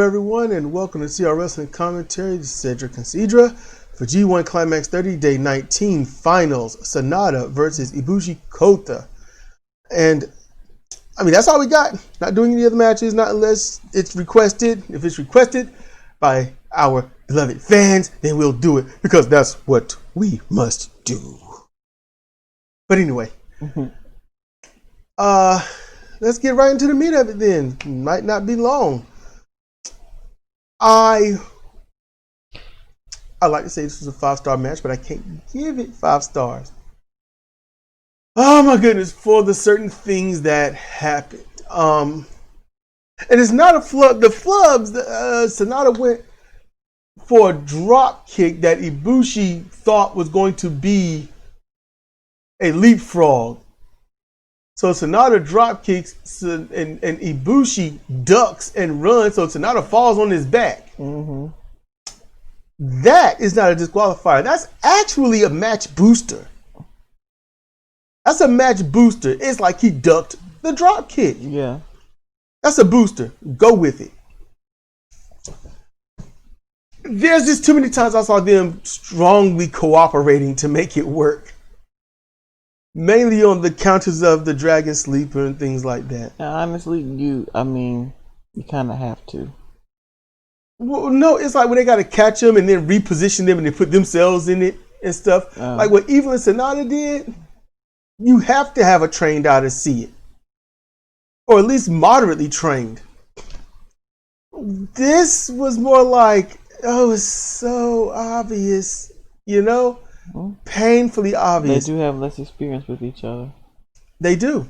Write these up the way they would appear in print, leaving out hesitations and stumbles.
everyone, and welcome to CR Wrestling Commentary. This is Cedric and Cedra for G1 Climax 30 Day 19 Finals, Sanada versus Ibushi Kota. And, that's all we got. Not doing any other matches, not unless it's requested. If it's requested by our beloved fans, then we'll do it, because that's what we must do. But anyway, let's get right into the meat of it then. Might not be long. I like to say this was a 5-star match, but I can't give it 5 stars. Oh my goodness, for the certain things that happened. And it's not a flub. The flubs, Sanada went for a drop kick that Ibushi thought was going to be a leapfrog. So Sanada drop kicks and Ibushi ducks and runs, so Sanada falls on his back. That is not a disqualifier. That's actually a match booster. That's a match booster. It's like he ducked the drop kick. Yeah. That's a booster. Go with it. There's just too many times I saw them strongly cooperating to make it work. Mainly on the counters of the Dragon Sleeper and things like that. Honestly, you kind of have to. Well, no, it's like when they got to catch them and then reposition them and they put themselves in it and stuff. Like what Evelyn Sanada did, you have to have a trained eye to see it. Or at least moderately trained. This was more like, it's so obvious, painfully obvious. They do have less experience with each other. They do.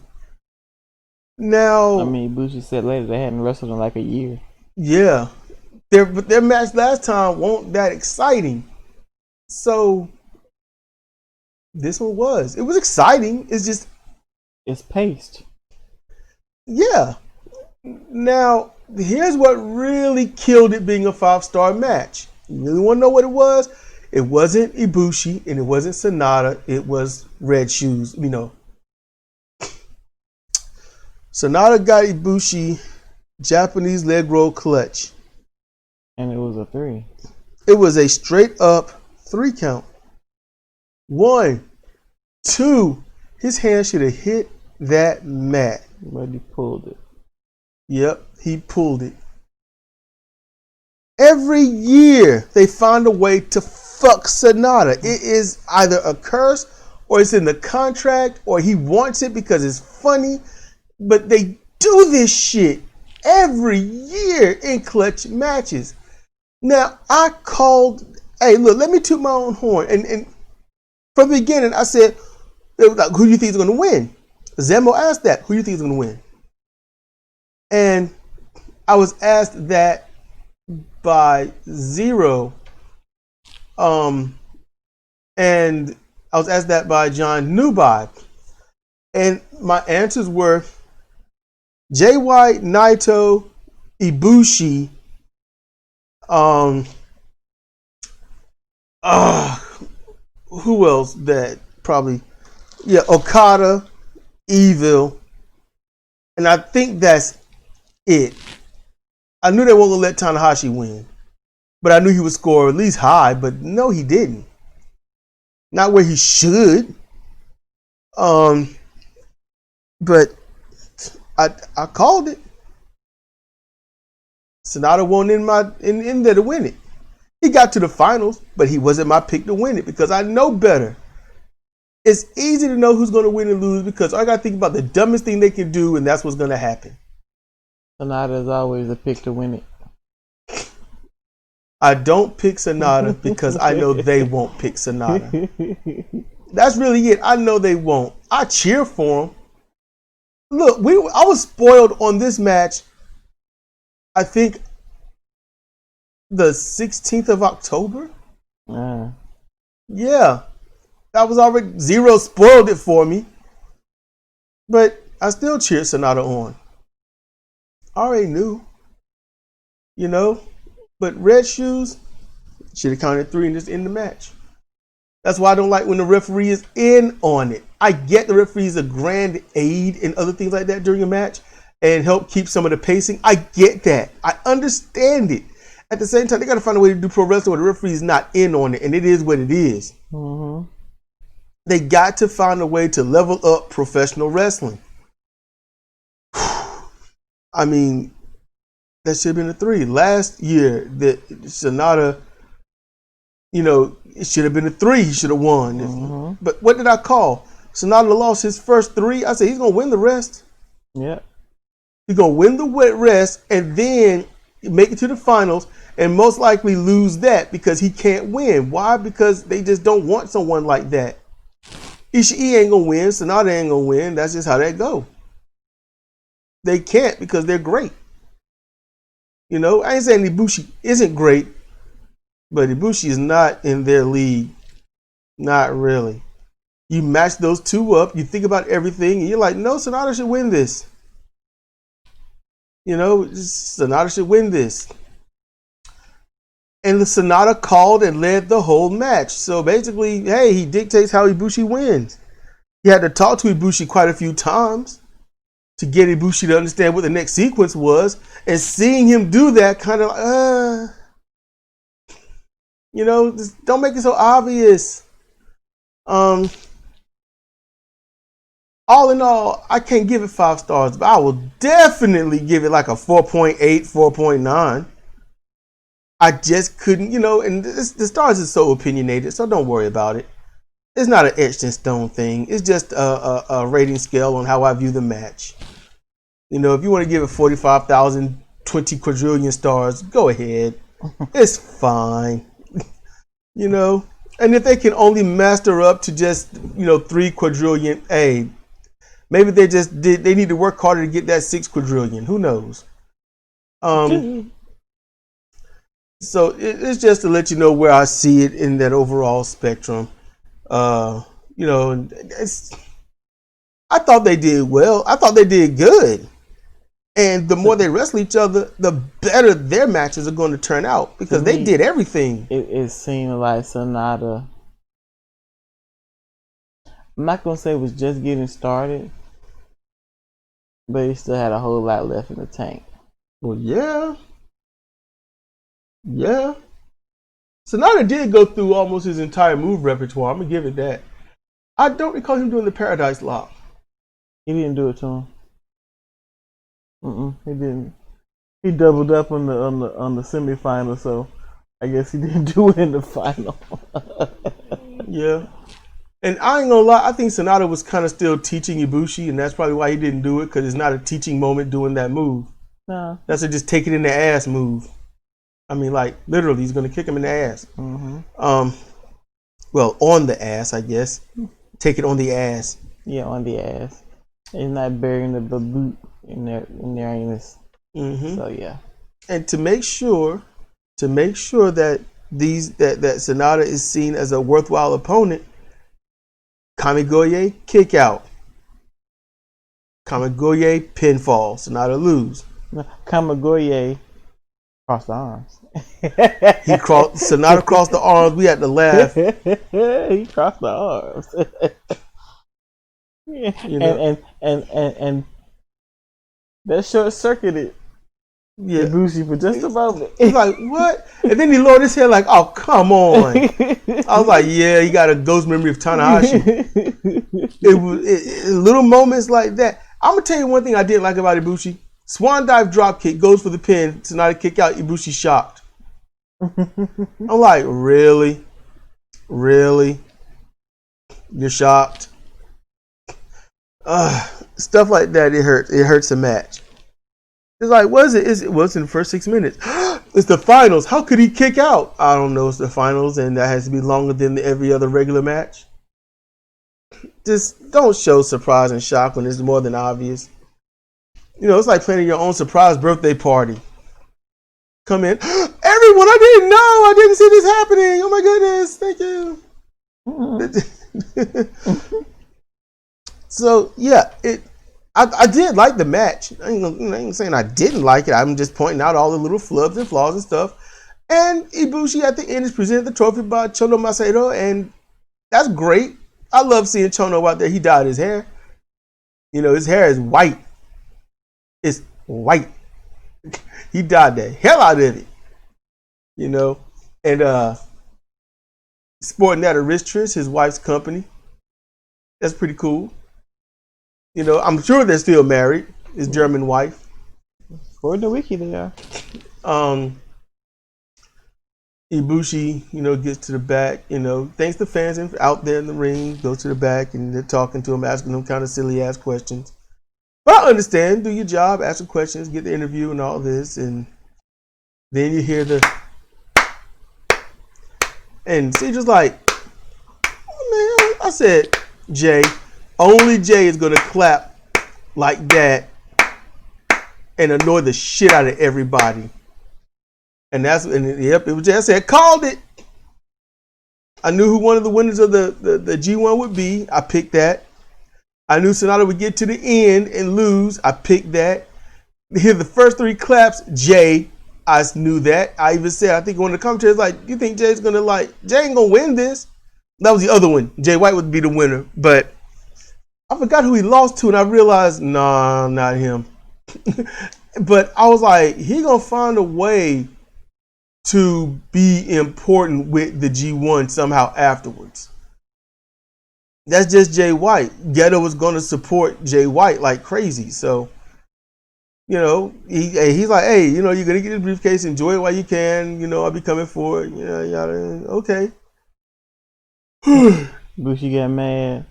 Now, Ibushi said later they hadn't wrestled in like a year. Yeah. Their match last time wasn't that exciting. So this one was. It was exciting. It's paced. Yeah. Now, here's what really killed it being a 5-star match. You really want to know what it was? It wasn't Ibushi and it wasn't Sanada. It was Red Shoes, Sanada got Ibushi Japanese leg roll clutch. And it was a 3. It was a straight up 3 count. 1, 2. His hand should have hit that mat. But he pulled it. Yep, he pulled it. Every year they find a way to fuck Sanada. It is either a curse or it's in the contract or he wants it because it's funny. But they do this shit every year in clutch matches. Now, hey, look, let me toot my own horn. And from the beginning, I said, who do you think is going to win? Zemo asked that. Who do you think is going to win? And I was asked that by Zero. And I was asked that by John Nubai. And my answers were JY, Naito, Ibushi, who else that probably, Okada, Evil, and I think that's it. I knew they weren't gonna let Tanahashi win, but I knew he would score at least high, but no, he didn't. Not where he should. But I called it. Sanada wasn't in there to win it. He got to the finals, but he wasn't my pick to win it because I know better. It's easy to know who's going to win and lose because I got to think about the dumbest thing they can do, and that's what's going to happen. Sanada is always a pick to win it. I don't pick Sanada because I know they won't pick Sanada. That's really it. I know they won't. I cheer for them. Look, I was spoiled on this match. I think the 16th of October. Yeah, that was already Zero spoiled it for me. But I still cheered Sanada on. I already knew, But Red Shoes should have counted 3 and just end the match. That's why I don't like when the referee is in on it. I get the referee is a grand aid and other things like that during a match. and help keep some of the pacing. I get that. I understand it. At the same time, they got to find a way to do pro wrestling where the referee is not in on it, and it is what it is. Mm-hmm. They got to find a way to level up professional wrestling. I mean, that should have been a 3. Last year, that Sonata, it should have been a 3. He should have won. Mm-hmm. But what did I call? Sonata lost his first 3. I said he's going to win the rest. Yeah. He's going to win the rest and then make it to the finals and most likely lose that because he can't win. Why? Because they just don't want someone like that. Ishii ain't going to win. Sonata ain't going to win. That's just how that go. They can't because they're great. I ain't saying Ibushi isn't great, but Ibushi is not in their league. Not really. You match those two up, you think about everything, and you're like, no, Sonata should win this. Sonata should win this. And the Sonata called and led the whole match. So basically, hey, he dictates how Ibushi wins. He had to talk to Ibushi quite a few times to get Ibushi to understand what the next sequence was. And seeing him do that kind of just don't make it so obvious. All in all, I can't give it 5 stars, but I will definitely give it like a 4.8, 4.9. I just couldn't, and the stars is so opinionated, so don't worry about it. It's not an etched in stone thing. It's just a rating scale on how I view the match. If you want to give it 45,000, 20 quadrillion stars, go ahead. It's fine. And if they can only master up to just, 3 quadrillion, hey, maybe they need to work harder to get that 6 quadrillion. Who knows? So it's just to let you know where I see it in that overall spectrum. I thought they did well. I thought they did good. And the more they wrestle each other, the better their matches are going to turn out because they did everything. It seemed like Sonata, I'm not going to say it was just getting started, but he still had a whole lot left in the tank. Well, yeah. Yeah. Sonata did go through almost his entire move repertoire. I'm going to give it that. I don't recall him doing the Paradise Lock. He didn't do it to him. He didn't. He doubled up on the semifinal, so I guess he didn't do it in the final. Yeah. And I ain't gonna lie, I think Sonata was kind of still teaching Ibushi, and that's probably why he didn't do it, because it's not a teaching moment doing that move. No. That's a just take it in the ass move. I mean, like, literally, he's gonna kick him in the ass. Mm-hmm. Well, on the ass, I guess. Take it on the ass. Yeah, on the ass. He's not burying the boot in their anus. Mm-hmm. So yeah. And to make sure that that Sonata is seen as a worthwhile opponent, Kamigoye kick out. Kamigoye pinfall. Sonata lose. Kamigoye crossed the arms. Sonata crossed the arms. We had to laugh. He crossed the arms. Yeah. And that short circuited Ibushi for just a moment. He's like, what? And then he lowered his head like, oh, come on. I was like, yeah, he got a ghost memory of Tanahashi. It was little moments like that. I'm going to tell you one thing I didn't like about Ibushi. Swan dive drop kick, goes for the pin, Sonata kick out, Ibushi shocked. I'm like, really? Really? You're shocked? Stuff like that, it hurts. It hurts a match. It's like, what is it? It was in the first 6 minutes. It's the finals. How could he kick out? I don't know. It's the finals, and that has to be longer than every other regular match. Just don't show surprise and shock when it's more than obvious. It's like planning your own surprise birthday party. Come in, everyone. I didn't know. I didn't see this happening. Oh my goodness! Thank you. So yeah, I did like the match. I ain't saying I didn't like it. I'm just pointing out all the little flubs and flaws and stuff. And Ibushi at the end is presented the trophy by Chono Masato, and that's great. I love seeing Chono out there. He dyed his hair. His hair is white. It's White. He died the hell out of it. You know? And sporting that Aristrus, his wife's company. That's pretty cool. You know, I'm sure they're still married. His German wife. According to Wiki, they are. Ibushi, you know, gets to the back, you know, thanks to fans out there in the ring, goes to the back and they're talking to him, asking him kind of silly ass questions. But I understand, do your job, ask some questions, get the interview and all this, and then you hear the, and Cedra's like, oh man, I said, Jay, only Jay is gonna clap like that and annoy the shit out of everybody. And yep, it was Jay. I said, called it. I knew who one of the winners of the G1 would be. I picked that. I knew Sonata would get to the end and lose. I picked that. Hear the first three claps, Jay. I knew that. I even said, I think one of the commentators like, you think Jay ain't gonna win this? That was the other one. Jay White would be the winner. But I forgot who he lost to, and I realized, nah, not him. But I was like, he gonna find a way to be important with the G1 somehow afterwards. That's just Jay White. Ghetto was going to support Jay White like crazy. So, you know, he's like, hey, you know, you're going to get this briefcase. Enjoy it while you can. You know, I'll be coming for it. You know, yada. Okay. Bushi got mad.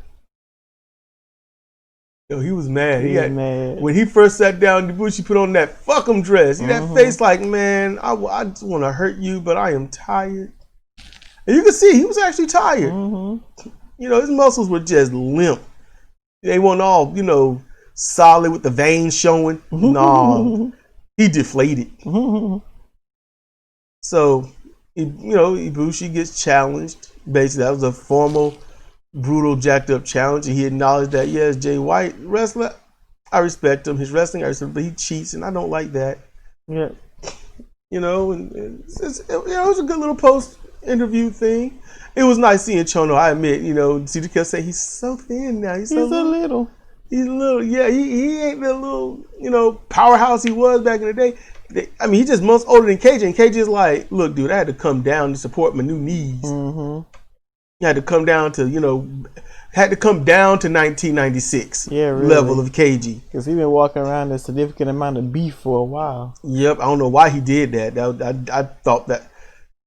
Yo, he was mad. He was mad. When he first sat down, Ibushi put on that fuck him dress. See that face like, man, I just want to hurt you, but I am tired. And you can see he was actually tired. You know, his muscles were just limp. They weren't all, you know, solid with the veins showing. No, he deflated. So, you know, Ibushi gets challenged. Basically, that was a formal, brutal, jacked up challenge, and he acknowledged that, yes, Jay White, wrestler, I respect him, his wrestling, I respect him, but he cheats, and I don't like that. Yeah. You know, and it was a good little post-interview thing. It was nice seeing Chono, I admit, you know, CJ kept saying, he's so thin now, he's so little. He's a little, yeah, he ain't the little, you know, powerhouse he was back in the day. I mean, he's just months older than KJ, and KJ's like, look, dude, I had to come down to support my new knees. You had to come down to, you know, had to come down to 1996 level of KG. Because he's been walking around a significant amount of beef for a while. Yep, I don't know why he did that. I thought that,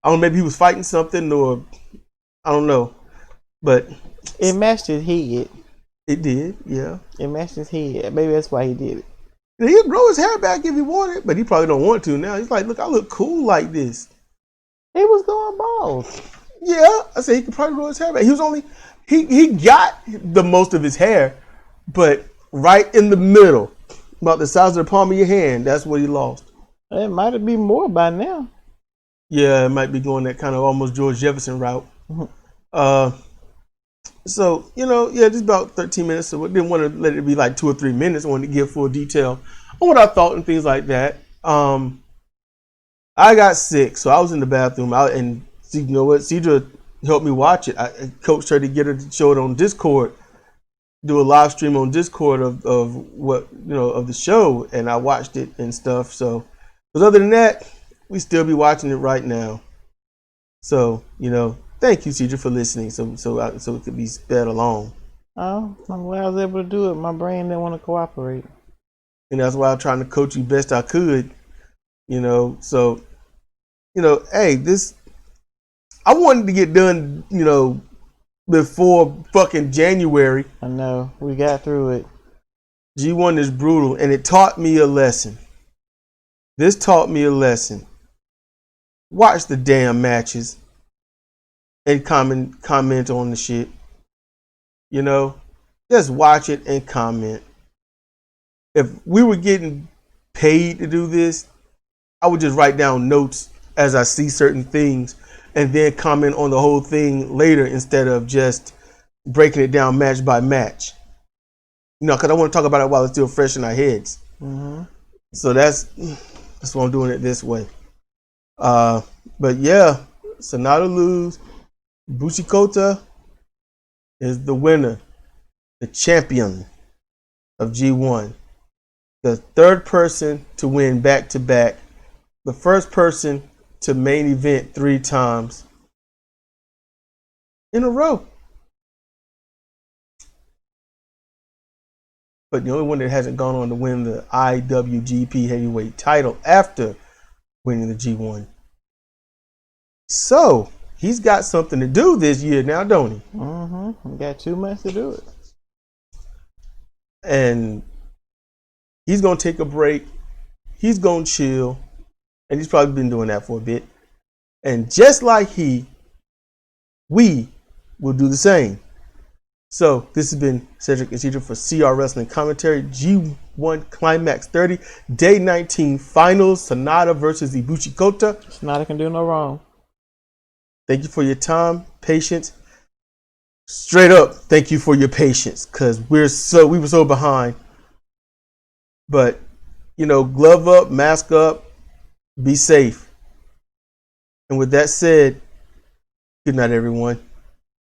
I don't know, maybe he was fighting something or, I don't know. But it matched his head. It did, yeah. It matched his head. Maybe that's why he did it. He'd grow his hair back if he wanted, but he probably don't want to now. He's like, look, I look cool like this. He was going bald. Yeah, I said he could probably grow his hair back. He was only, he got the most of his hair, but right in the middle, about the size of the palm of your hand, that's what he lost. It might be more by now. Yeah, it might be going that kind of almost George Jefferson route. So, you know, yeah, just about 13 minutes. So we didn't want to let it be like 2 or 3 minutes. I wanted to give full detail on what I thought and things like that. I got sick, so I was in the bathroom. And you know what? Cedra helped me watch it. I coached her to get her to show it on Discord, do a live stream on Discord of what, you know, of the show, and I watched it and stuff. So, because other than that, we still be watching it right now. So, you know, thank you, Cedra, for listening. So it could be sped along. Oh, I'm glad I was able to do it. My brain didn't want to cooperate, and that's why I'm trying to coach you best I could. You know, so, you know, hey, this. I wanted to get done, you know, before fucking January. I know. We got through it. G1 is brutal, and it taught me a lesson. This taught me a lesson. Watch the damn matches and comment on the shit. You know, just watch it and comment. If we were getting paid to do this, I would just write down notes as I see certain things and then comment on the whole thing later instead of just breaking it down match by match. You know, because I want to talk about it while it's still fresh in our heads. So that's why I'm doing it this way. But yeah, Sonata lose. Bushikota is the winner, the champion of G1. the third person to win back-to-back, the first person to main event 3 times in a row. But the only one that hasn't gone on to win the IWGP Heavyweight title after winning the G1. So, he's got something to do this year now, don't he? He got 2 months to do it. And he's going to take a break. He's going to chill. And he's probably been doing that for a bit. And just like we will do the same. So, this has been Cedric Isidro for CR Wrestling Commentary. G1 Climax 30, Day 19 Finals. Sonata versus Ibushi Kota. Sonata can do no wrong. Thank you for your time, patience. Straight up, thank you for your patience, because we were so behind. But, glove up, mask up, be safe. And with that said, good night, everyone.